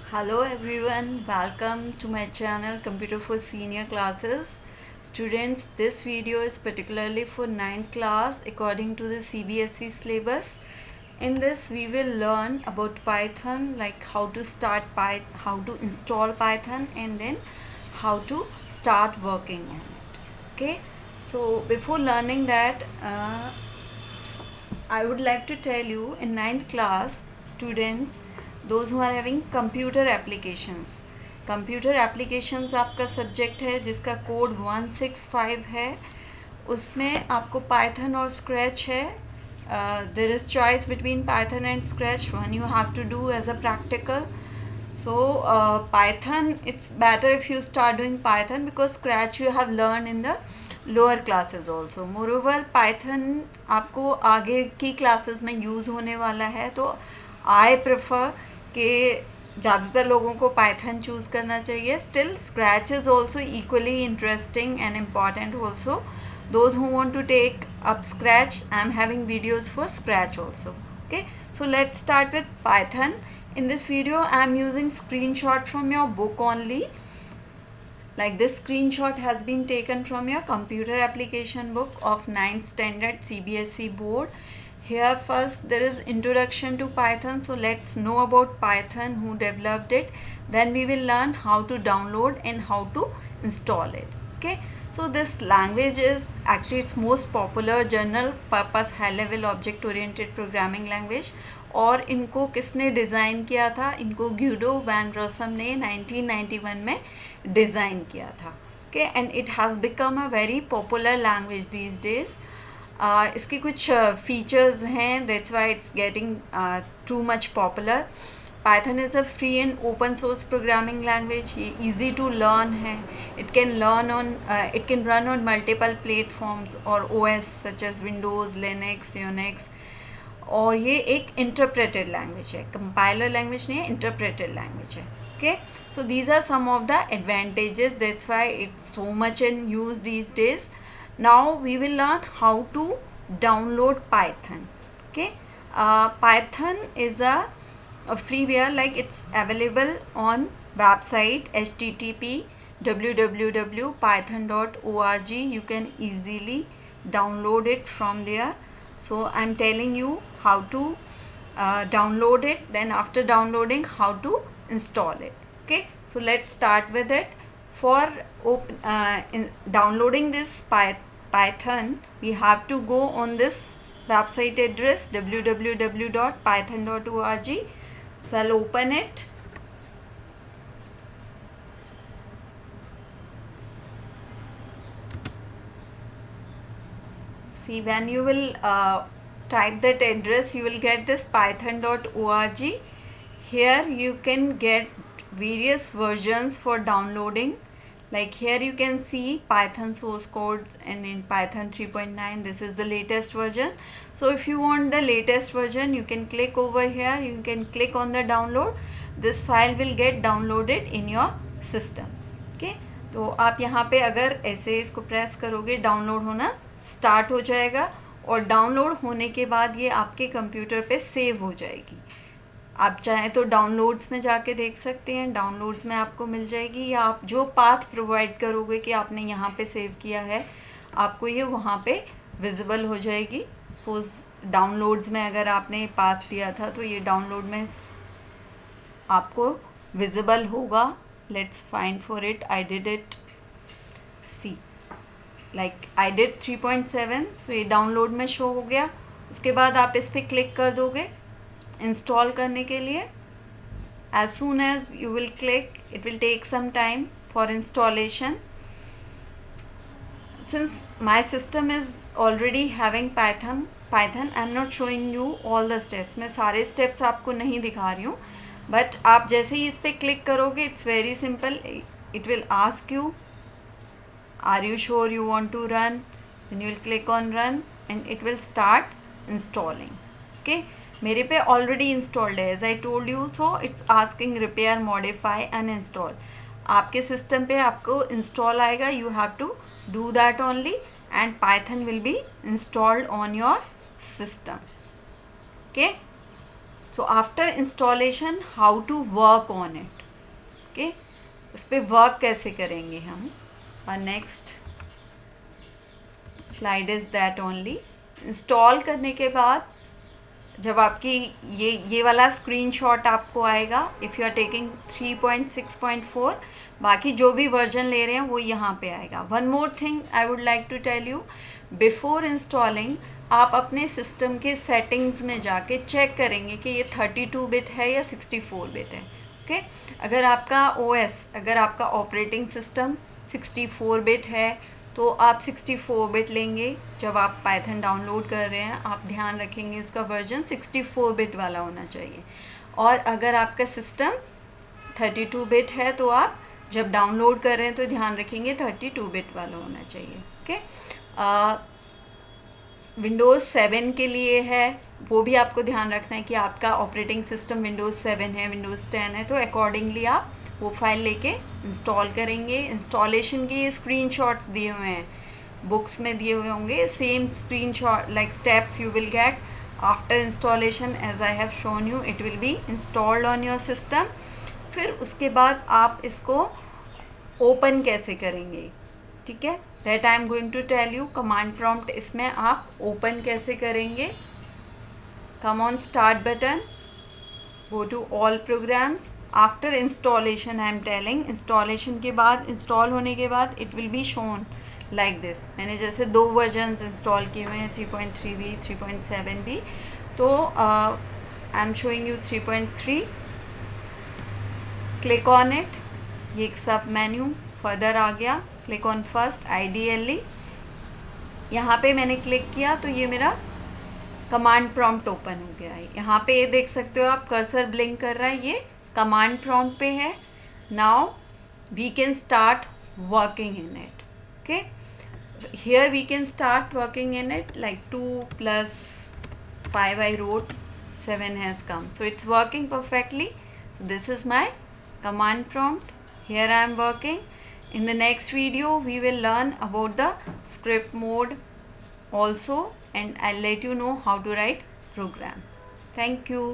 Hello everyone, welcome to my channel Computer for Senior Classes. Students, this video is particularly for 9th class according to the CBSE syllabus. In this we will learn about Python, like how to start Python, how to install Python, and then how to start working on it. Okay, so before learning that, I would like to tell you in 9th class students, those who are having computer applications आपका subject है जिसका code 165 है. उसमें आपको Python और Scratch है. There is choice between Python and Scratch. One you have to do as a practical. So Python, it's better if you start doing Python because Scratch you have learned in the lower classes also. Moreover Python आपको आगे की classes में use होने वाला है, तो I prefer कि ज़्यादातर लोगों को Python choose करना चाहिए. Still Scratch is also equally interesting and important also. Those who want to take up Scratch, I am having videos for Scratch also. Okay, so let's start with Python. In this video I am using screenshot from your book only. Like this screenshot has been taken from your computer application book of 9th standard CBSE board. Here first there is introduction to Python, so let's know about Python, who developed it. Then we will learn how to download and how to install it. Okay, so this language is actually its most popular general purpose high level object oriented programming language. और इनको किसने design किया था? इनको ग्यूडो van Rossum ने 1991 में design किया था. Okay, and it has become a very popular language these days. इसके कुछ फीचर्स हैं, that's why it's getting too much popular. Python is a free and open source programming language. ये easy to learn है. It can run on multiple platforms or OS such as Windows, Linux, Unix. और ये एक interpreted language है, compiler language नहीं है, interpreted language है. Okay, so these are some of the advantages, that's why it's so much in use these days. Now we will learn how to download Python. Okay, Python is a freeware, like it's available on website http www.python.org. You can easily download it from there. So I'm telling you how to download it, then after downloading how to install it. Okay, so let's start with it. For downloading this Python, we have to go on this website address www.python.org. So I'll open it. See, when you will type that address, you will get this python.org. Here you can get various versions for downloading. Like here you can see Python source codes, and in Python 3.9 this is the latest version. So if you want the latest version, you can click over here, you can click on the download. This file will get downloaded in your system. Okay, तो आप यहाँ पे अगर ऐसे इसको press करोगे, download होना start हो जाएगा, और डाउनलोड होने के बाद ये आपके कंप्यूटर पे सेव हो जाएगी. आप चाहें तो डाउनलोड्स में जाके देख सकते हैं, डाउनलोड्स में आपको मिल जाएगी, या आप जो पाथ प्रोवाइड करोगे कि आपने यहाँ पे सेव किया है, आपको ये वहाँ पे विजिबल हो जाएगी. सपोज डाउनलोड्स में अगर आपने पाथ दिया था तो ये डाउनलोड में आपको विजिबल होगा. Let's find for it. I did it, see like I did 3.7. तो ये डाउनलोड में शो हो गया. उसके बाद आप इस पर क्लिक कर दोगे इंस्टॉल करने के लिए. as soon as you will click, it will take some time for installation. Since my system is already having Python, I am not showing you all the steps. मैं सारे steps आपको नहीं दिखा रही हूँ, but आप जैसे ही इस पर क्लिक करोगे, it's very simple. It will ask you, are you sure you want to run? Then you will click on run and it will start installing. Okay, मेरे पे ऑलरेडी इंस्टॉल्ड है, as I told you. So it's asking repair, modify, uninstall. आपके system पे आपको install आएगा, you have to do that only, and Python will be installed on your system. Okay, So after installation, how to work on it. Okay, उस पर work कैसे करेंगे हम. और next slide is that only. Install करने के बाद जब आपकी ये वाला स्क्रीनशॉट आपको आएगा, इफ़ यू आर टेकिंग 3.6.4, बाकी जो भी वर्जन ले रहे हैं वो यहाँ पे आएगा. One more thing I would like to tell you, before installing आप अपने सिस्टम के सेटिंग्स में जाके चेक करेंगे कि ये 32 बिट है या 64 बिट है. ओके, अगर आपका OS, अगर आपका ऑपरेटिंग सिस्टम 64 बिट है तो आप 64 बिट लेंगे. जब आप पाइथन डाउनलोड कर रहे हैं आप ध्यान रखेंगे इसका वर्जन 64 बिट वाला होना चाहिए. और अगर आपका सिस्टम 32 बिट है तो आप जब डाउनलोड कर रहे हैं तो ध्यान रखेंगे 32 बिट वाला होना चाहिए. ओके, विंडोज़ 7 के लिए है वो भी आपको ध्यान रखना है कि आपका ऑपरेटिंग सिस्टम विंडोज़ 7 है, विंडोज़ 10 है, तो अकॉर्डिंगली आप वो फाइल लेके इंस्टॉल करेंगे. इंस्टॉलेशन के स्क्रीनशॉट्स दिए हुए हैं, बुक्स में दिए हुए होंगे. Same screenshot like steps you will get after installation as I have shown you. It will be installed on your system. फिर उसके बाद आप इसको ओपन कैसे करेंगे, ठीक है, that I am going to tell you. Command prompt इसमें आप ओपन कैसे करेंगे. Come on start button, go to all programs. After installation I am telling, installation के बाद, इंस्टॉल होने के बाद it will be shown like this. मैंने जैसे 2 वर्जन्स इंस्टॉल किए हुए हैं, 3.3 भी, 3.7 भी, तो I am showing you 3.3. Click on it, ये एक सब मेन्यू फर्दर आ गया. Click on first IDLE. यहाँ पे मैंने क्लिक किया तो ये मेरा कमांड प्रॉम्प्ट ओपन हो गया है. यहाँ पे ये देख सकते हो आप, कर्सर ब्लिंक कर रहा है, ये कमांड प्रॉम्प्ट पे है. Now we can start working in it. Okay, here we can start working in it like 2 + 5 I wrote, 7 has come, so it's working perfectly. This is my command prompt. Here I am working. In the next video we will learn about the script mode also, and I'll let you know how to write program. Thank you.